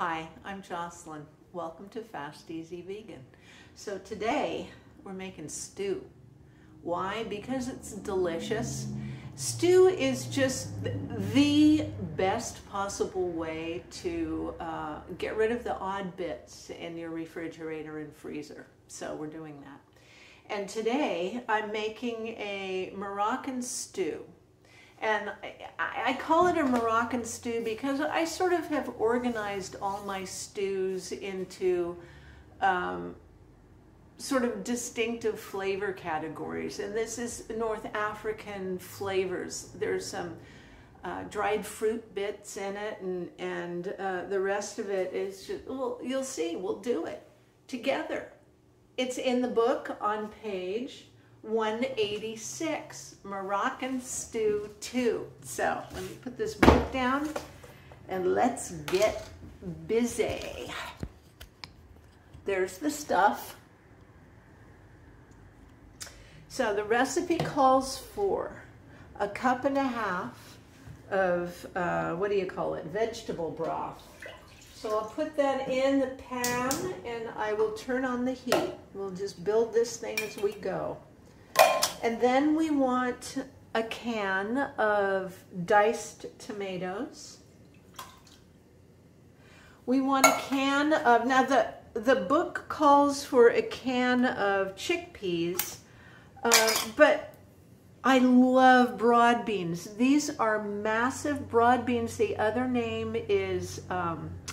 Hi, I'm Jocelyn. Welcome to Fast Easy Vegan. So today we're making stew. Why? Because it's delicious. Stew is just the best possible way to get rid of the odd bits in your refrigerator and freezer. So we're doing that. And today I'm making a Moroccan stew. And I call it a Moroccan stew because I sort of have organized all my stews into sort of distinctive flavor categories. And this is North African flavors. There's some dried fruit bits in it, and the rest of it is just, well, you'll see, we'll do it together. It's in the book on page 186, Moroccan Stew II. So let me put this book down and let's get busy. There's the stuff. So the recipe calls for 1.5 cups of, what do you call it, vegetable broth. So I'll put that in the pan and I will turn on the heat. We'll just build this thing as we go. And then we want a can of diced tomatoes. We want a can of, now the book calls for a can of chickpeas, but I love broad beans. These are massive broad beans. The other name is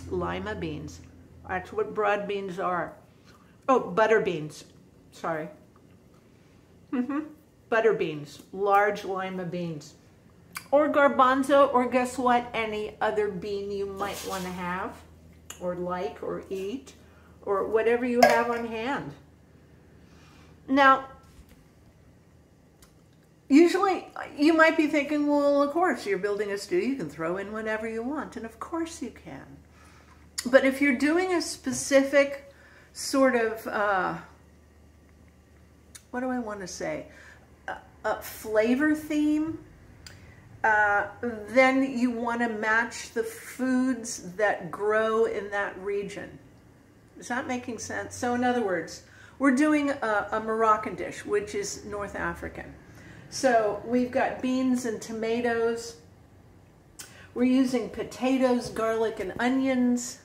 lima beans. That's what broad beans are. Oh, butter beans. Sorry. Butter beans, large lima beans, or garbanzo, or guess what, any other bean you might want to have, or like, or eat, or whatever you have on hand. Now, usually you might be thinking, well, of course, you're building a stew, you can throw in whatever you want, and of course you can. But if you're doing a specific sort of, what do I want to say? A flavor theme, then you want to match the foods that grow in that region. Is that making sense? So in other words, we're doing a Moroccan dish, which is North African. So we've got beans and tomatoes. We're using potatoes, garlic, and onions.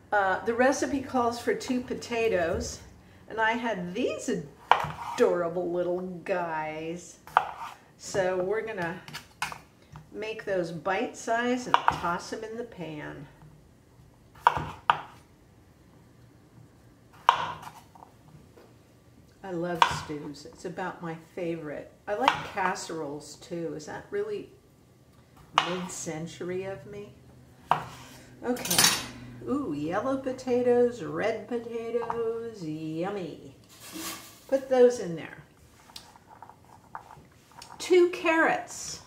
The recipe calls for 2 potatoes, and I had these adorable little guys. So we're gonna make those bite-sized and toss them in the pan. I love stews. It's about my favorite. I like casseroles too. Is that really mid-century of me? Okay. Ooh, yellow potatoes, red potatoes, yummy. Put those in there. 2 carrots,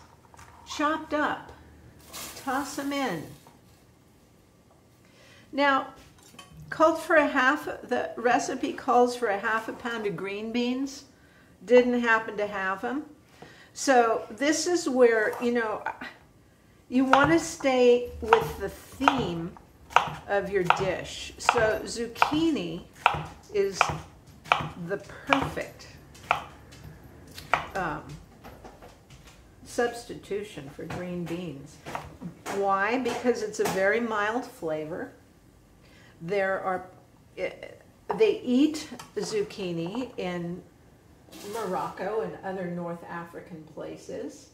chopped up. Toss them in. Now, the recipe calls for 1/2 pound of green beans. Didn't happen to have them. So this is where, you know, you want to stay with the theme of your dish. So zucchini is the perfect substitution for green beans. Why? Because it's a very mild flavor. They eat zucchini in Morocco and other North African places.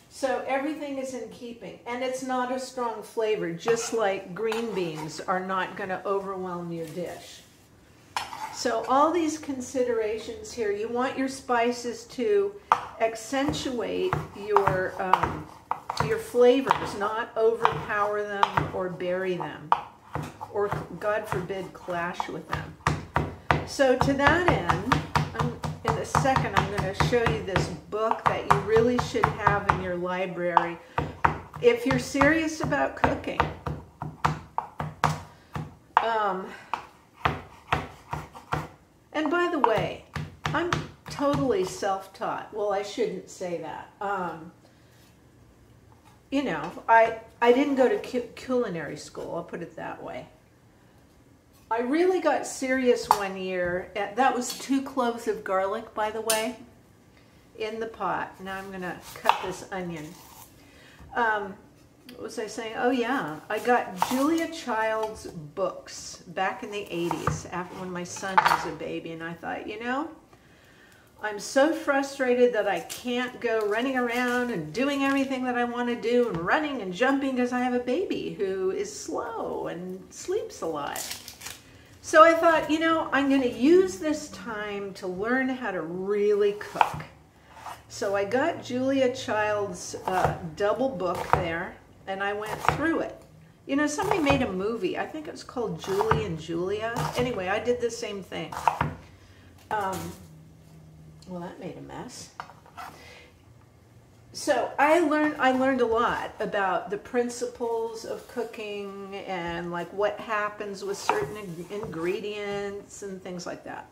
So everything is in keeping, and it's not a strong flavor, just like green beans are not going to overwhelm your dish. So all these considerations here, you want your spices to accentuate your flavors, not overpower them or bury them, or God forbid, clash with them. So to that end, in a second, I'm going to show you this book that you really should have in your library if you're serious about cooking. And by the way, I'm totally self-taught. Well, I shouldn't say that. You know, I didn't go to culinary school, I'll put it that way. I really got serious one year. That was 2 cloves of garlic, by the way, in the pot. Now I'm going to cut this onion. What was I saying? Oh yeah, I got Julia Child's books back in the 80s, after when my son was a baby, and I thought, you know, I'm so frustrated that I can't go running around and doing everything that I want to do and running and jumping because I have a baby who is slow and sleeps a lot. So I thought, you know, I'm going to use this time to learn how to really cook. So I got Julia Child's double book there, and I went through it. You know, somebody made a movie. I think it was called Julie and Julia. Anyway, I did the same thing. Well, that made a mess. So I learned a lot about the principles of cooking and like what happens with certain ingredients and things like that.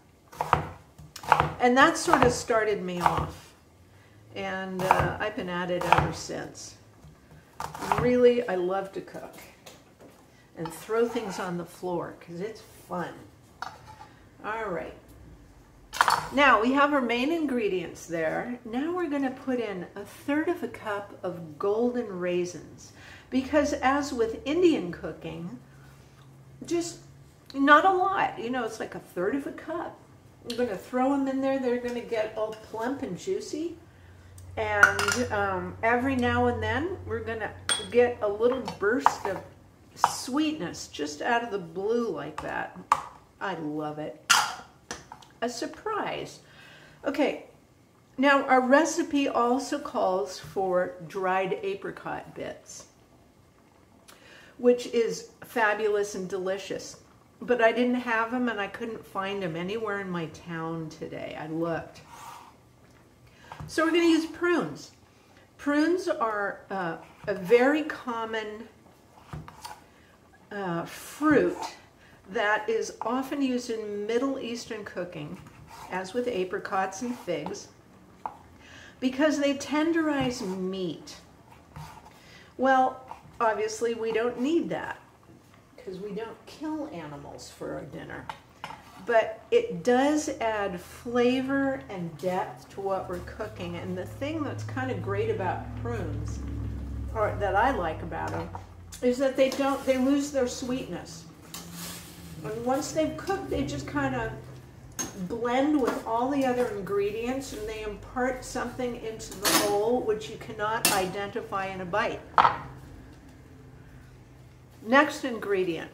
And that sort of started me off. And I've been at it ever since. Really, I love to cook and throw things on the floor because it's fun. All right. Now we have our main ingredients there. Now we're going to put in 1/3 cup of golden raisins, because as with Indian cooking, just not a lot. You know, it's like 1/3 cup. I'm going to throw them in there. They're going to get all plump and juicy. And every now and then we're going to get a little burst of sweetness just out of the blue like that. I love it. A surprise. Okay, now our recipe also calls for dried apricot bits, which is fabulous and delicious. But I didn't have them and I couldn't find them anywhere in my town today. I looked. So we're going to use prunes. Prunes are a very common fruit that is often used in Middle Eastern cooking, as with apricots and figs, because they tenderize meat. Well, obviously we don't need that because we don't kill animals for our dinner. But it does add flavor and depth to what we're cooking. And the thing that's kind of great about prunes, or that I like about them, is that they lose their sweetness. And once they've cooked, they just kind of blend with all the other ingredients and they impart something into the whole which you cannot identify in a bite. Next ingredient,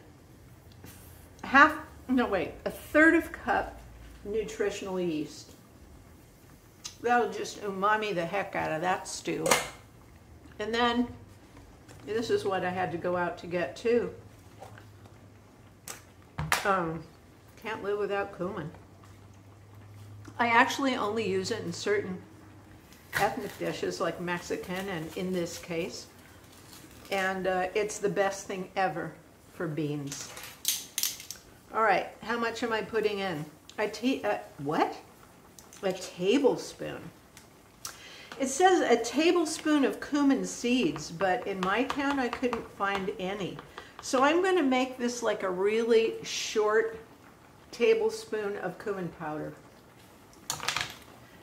1/3 cup nutritional yeast. That'll just umami the heck out of that stew. And then, this is what I had to go out to get too. Can't live without cumin. I actually only use it in certain ethnic dishes like Mexican, and in this case. And it's the best thing ever for beans. All right, how much am I putting in? What? A tablespoon. It says a tablespoon of cumin seeds, but in my town I couldn't find any. So I'm going to make this like a really short tablespoon of cumin powder.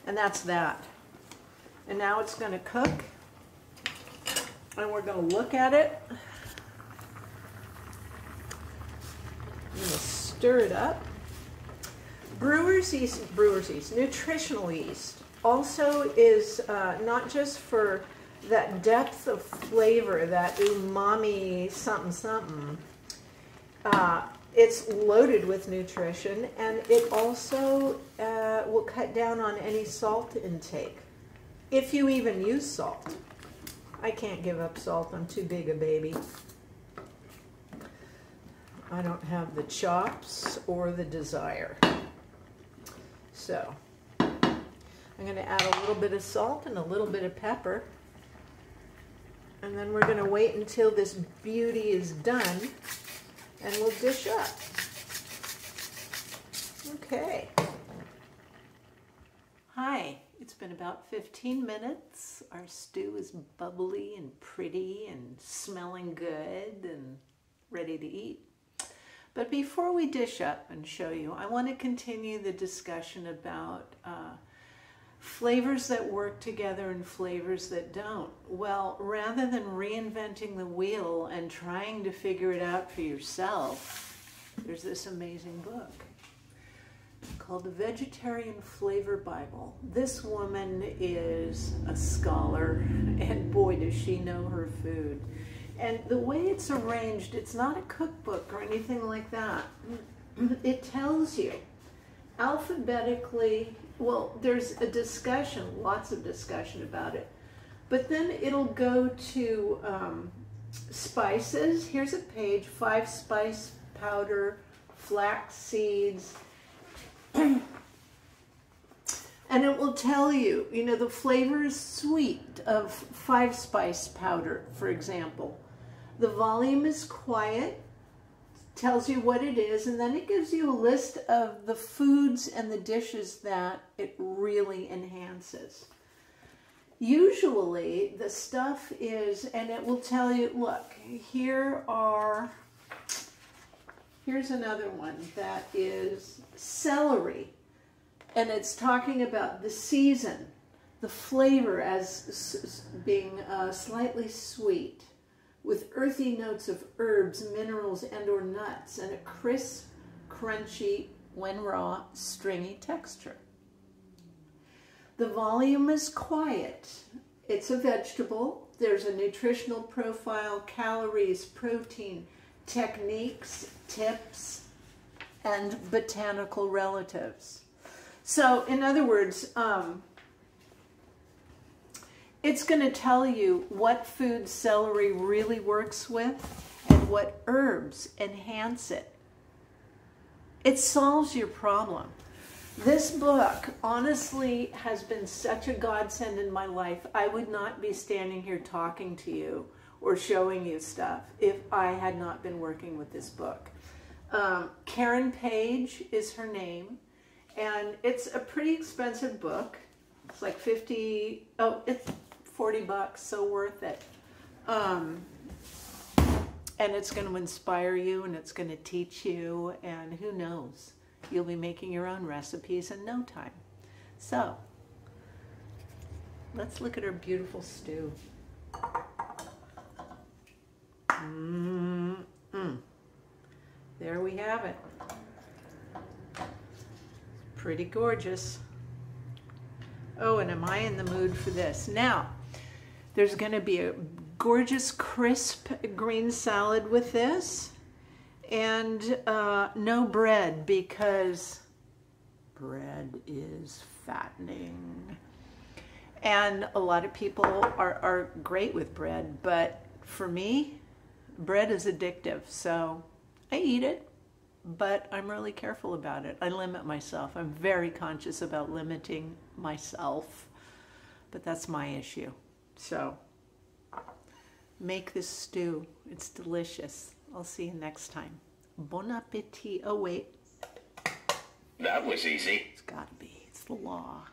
And that's that. And now it's going to cook. And we're going to look at it. I'm going to stir it up. Brewer's yeast, nutritional yeast, also is not just for that depth of flavor, that umami something something. It's loaded with nutrition, and it also will cut down on any salt intake, if you even use salt. I can't give up salt. I'm too big a baby. I don't have the chops or the desire. So I'm going to add a little bit of salt and a little bit of pepper. And then we're going to wait until this beauty is done, and we'll dish up. Okay. Hi, It's been about 15 minutes. Our stew is bubbly and pretty and smelling good and ready to eat. But before we dish up and show you, I want to continue the discussion about flavors that work together and flavors that don't. Well, rather than reinventing the wheel and trying to figure it out for yourself, there's this amazing book called The Vegetarian Flavor Bible. This woman is a scholar, and boy, does she know her food. And the way it's arranged, it's not a cookbook or anything like that. It tells you alphabetically, well, there's a discussion, lots of discussion about it, but then it'll go to spices. Here's a page, 5 spice powder, flax seeds, and it will tell you, you know, the flavor is sweet of 5 spice powder, for example. The volume is quiet, tells you what it is, and then it gives you a list of the foods and the dishes that it really enhances. Usually the stuff is, and it will tell you, look, here's another one that is celery, and it's talking about the season, the flavor as being slightly sweet, with earthy notes of herbs, minerals, and or nuts, and a crisp, crunchy, when raw, stringy texture. The volume is quiet. It's a vegetable. There's a nutritional profile, calories, protein, techniques, tips, and botanical relatives. So, in other words, it's going to tell you what food celery really works with and what herbs enhance it. It solves your problem. This book, honestly, has been such a godsend in my life. I would not be standing here talking to you or showing you stuff if I had not been working with this book. Karen Page is her name, and it's a pretty expensive book. It's like it's $40, so worth it. And it's going to inspire you, and it's going to teach you, and who knows, you'll be making your own recipes in no time. So, let's look at our beautiful stew. There we have it. Pretty gorgeous. Oh, and am I in the mood for this? Now, there's going to be a gorgeous crisp green salad with this, and no bread, because bread is fattening. And a lot of people are great with bread, but for me, bread is addictive, so I eat it, but I'm really careful about it. I limit myself. I'm very conscious about limiting myself, but that's my issue. So make this stew. It's delicious. I'll see you next time. Bon appetit. Oh, wait. That was easy. It's gotta be. It's the law.